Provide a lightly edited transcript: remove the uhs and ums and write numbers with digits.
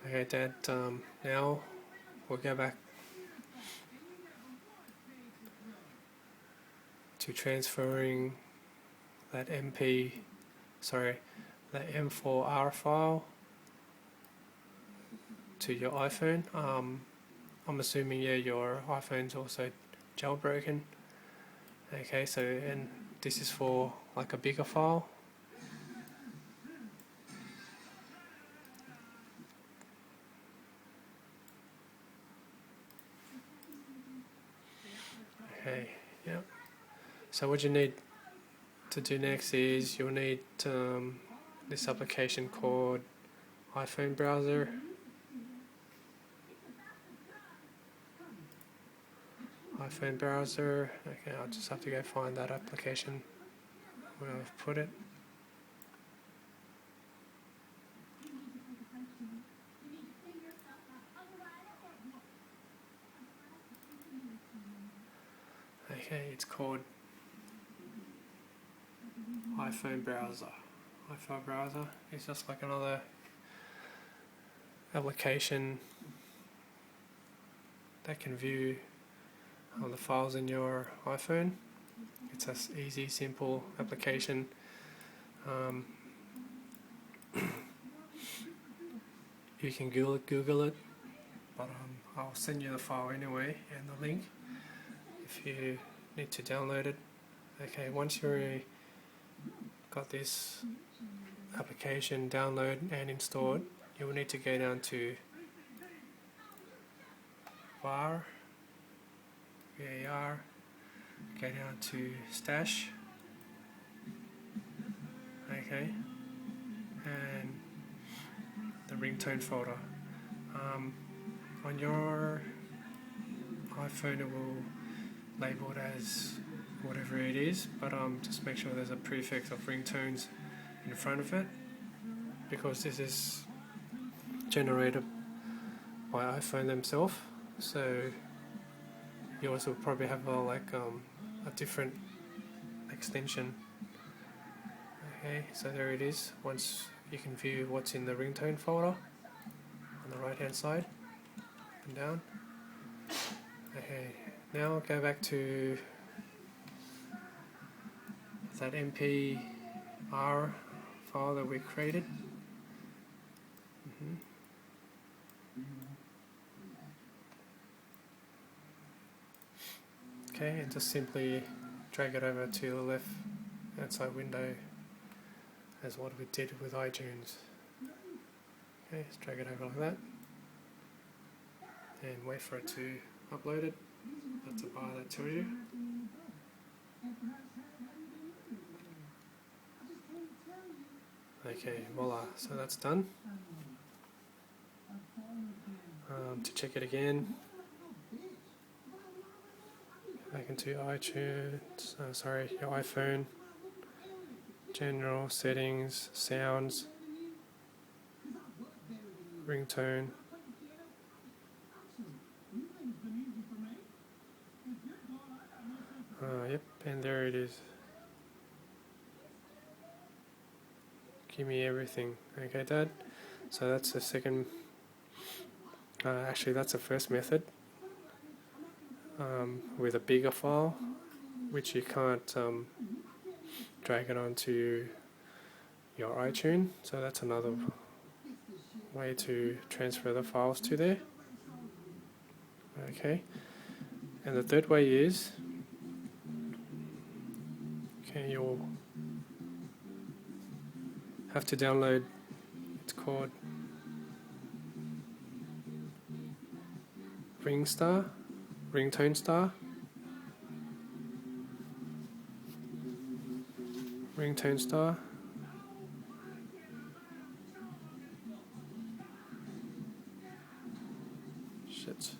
Okay, Dad, now we'll go back to transferring that that M4R file to your iPhone. I'm assuming, yeah, your iPhone's also jailbroken. Okay, so, and this is for like a bigger file. Okay, yeah. So what you need to do next is you'll need this application called iPhone browser. iPhone browser. Okay, I'll just have to go find that application where I've put it. Okay, it's called iPhone browser. iPhone browser is just like another application that can view all the files in your iPhone. It's an easy, simple application. You can Google it, but I'll send you the file anyway and the link if you need to download it. Okay, once you've got this application downloaded and installed, you will need to go down to VAR, go down to Stash, okay, and the ringtone folder. On your iPhone it will label it as whatever it is, but just make sure there's a prefix of ringtones in front of it, because this is generated by iPhone themselves, so yours will probably have a different extension. Okay, so there it is. Once you can view what's in the ringtone folder on the right hand side and down. Okay, now go back to that MP4 file that we created. Okay, and just simply drag it over to the left hand side window as what we did with iTunes. Okay, just drag it over like that and wait for it to upload it. That's a bar that tells you. Okay, voila, so that's done. To check it again, back into iTunes, your iPhone, general settings, sounds, ringtone. Yep, and there it is. Give me everything. Okay, Dad. So that's the second. Actually, that's the first method. With a bigger file, which you can't drag it onto your iTunes. So that's another way to transfer the files to there. Okay. And the third way is, okay, you'll have to download, it's called ringtone star. Shit.